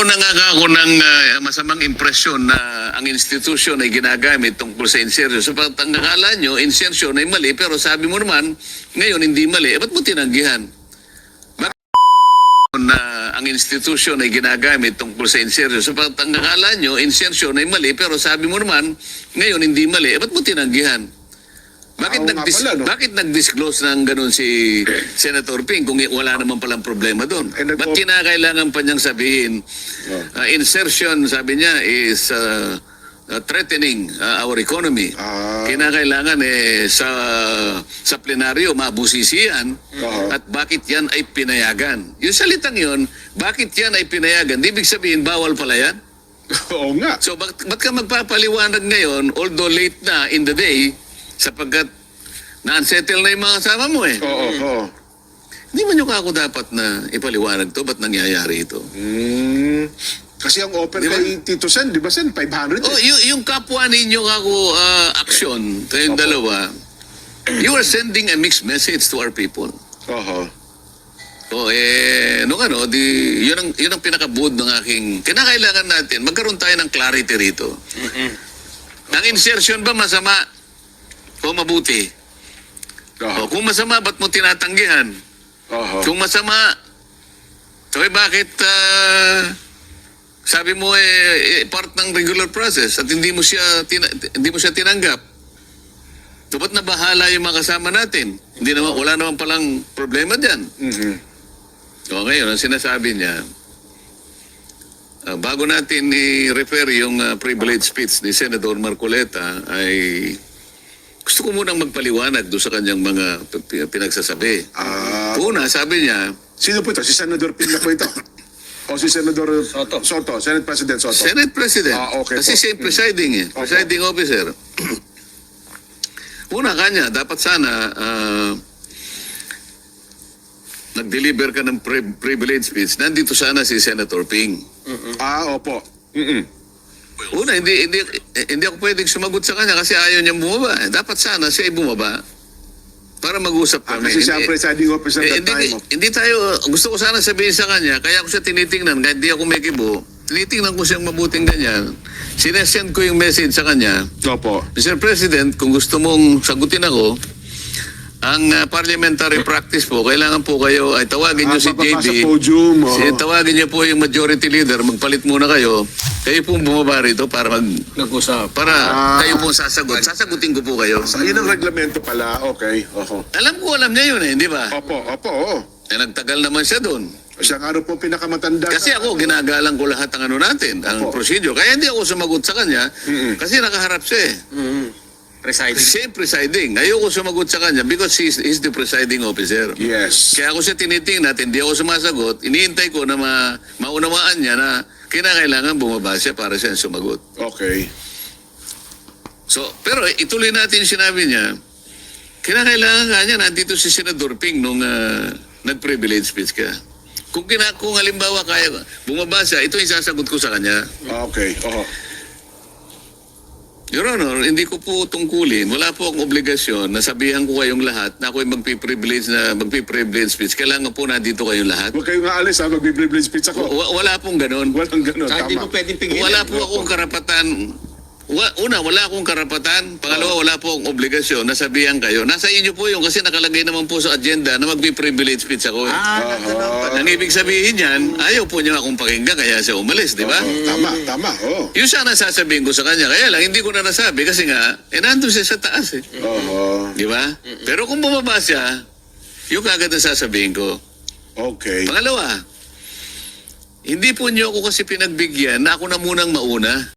Nangangako ng masamang impresyon na ang institusyon ay ginagamit tungkol sa insertion. So, pag akala nyo, insertion ay mali, pero sabi mo naman, ngayon hindi mali. Ba't mo tinanggihan? Bakit na ang institusyon ay ginagamit tungkol sa insertion? So, pag akala nyo, insertion ay mali, pero sabi mo naman, ngayon hindi mali. Ba't mo tinanggihan? Bakit nag-disclose ng ganun si Senator Ping kung wala naman palang problema doon? Ba't kinakailangan pa niyang sabihin, insertion, sabi niya, is threatening our economy. Kinakailangan sa plenaryo, mabusisian, at bakit yan ay pinayagan? Yung salitang yun, bakit yan ay pinayagan? Di ibig sabihin, bawal pala yan? Oo nga. So, ba't ka magpapaliwanag ngayon, although late na in the day, sapagkat na-unsettle na yung mga kasama mo eh. Oo. Hindi man yung ako dapat na ipaliwanag to, ba't nangyayari ito? Kasi ang offer kay Tito Sen, di ba Sen? 500 Oh, yung kapwa ninyo ako aksyon, kayong dalawa, you are sending a mixed message to our people. Yun ang pinakabuod ng aking, kinakailangan natin, magkaroon tayo ng clarity rito. Ang insertion ba masama o mabuti? Kung masama, ba't mo tinatanggihan? Kung masama, so bakit sabi mo part ng regular process at hindi mo siya tinanggap? So ba't nabahala yung mga kasama natin? Wala naman palang problema dyan. So ngayon, ang sinasabi niya, bago natin i-refer yung privilege speech ni Senator Marcoleta, ay gusto ko munang magpaliwanag doon sa kanyang mga pinagsasabi. Una, sabi niya, sino po ito? Si Senador Ping na po ito? O si Senador Soto? Senate President Soto? Senate President. Okay Kasi po. siya yung presiding presiding officer. Una kanya, dapat sana nag-deliver ka ng privilege speech. Nandito sana si Senator Ping. Opo. Una, hindi ako pwedeng sumagot sa kanya kasi ayaw niyang bumaba. Dapat sana siya ay bumaba para mag-usap kami. Kasi siya presiding officer that time. Hindi tayo, gusto ko sana sabihin sa kanya, kaya ako siya tinitingnan, kahit hindi ako may kibo, tinitingnan ko siyang mabuting ganyan. Sinesend ko yung message sa kanya. Opo. Mr. President, kung gusto mong sagutin ako, ang parliamentary practice po, kailangan po kayo ay tawagin nyo si JB. Sa podium. Tawagin nyo po yung majority leader, magpalit muna kayo. Kayo pong bumaba rito para mag-usap. Para kayo pong sasagot. Sasagutin ko po kayo. Yun ang reglamento pala. Okay. Alam niya yun di ba? Opo. Nagtagal naman siya doon. Siya nga rin po pinakamatanda. Kasi ako, ginagalang ko lahat ang natin, ang procedure. Kaya hindi ako sumagot sa kanya, kasi nakaharap siya Presiding. Siya presiding. Ayoko sumagot sa kanya because he's the presiding officer. Yes. Kaya ako siya tinitingnan, hindi ako sumasagot. Iniintay ko na maunawaan niya na kinakailangan bumaba siya para siya sumagot. Okay. So, pero ituloy natin yung sinabi niya, kinakailangan nga niya, nandito si Senador Ping nung nag-privilege speech ka. Kung halimbawa kaya bumaba siya, ito yung sasagot ko sa kanya. Okay. Your Honor, hindi ko po tungkulin. Wala po akong obligasyon na sabihan ko kayong lahat na ako'y magpi-privilege speech. Kailangan po nandito kayong lahat. Huwag kayong aalis magbi-privilege speech ako. Wala pong ganun. Walang ganun. Hindi Tama. mo pwedeng pigilan. Wala po akong karapatan. Wala akong karapatan. Pangalawa, wala po akong obligasyon na sabihan kayo. Nasa inyo po yun kasi nakalagay naman po sa agenda na magpi-privilege speech ako. Ang ibig sabihin yan, ayaw po niya akong pakinggan kaya siya umalis, di ba? Tama. Yung sana sasabihin ko sa kanya, kaya lang hindi ko na nasabi kasi nga, nandun siya sa taas Di ba? Pero kung bumaba siya, yung kagad na sasabihin ko. Okay. Pangalawa, hindi po niyo ako kasi pinagbigyan na ako na munang mauna.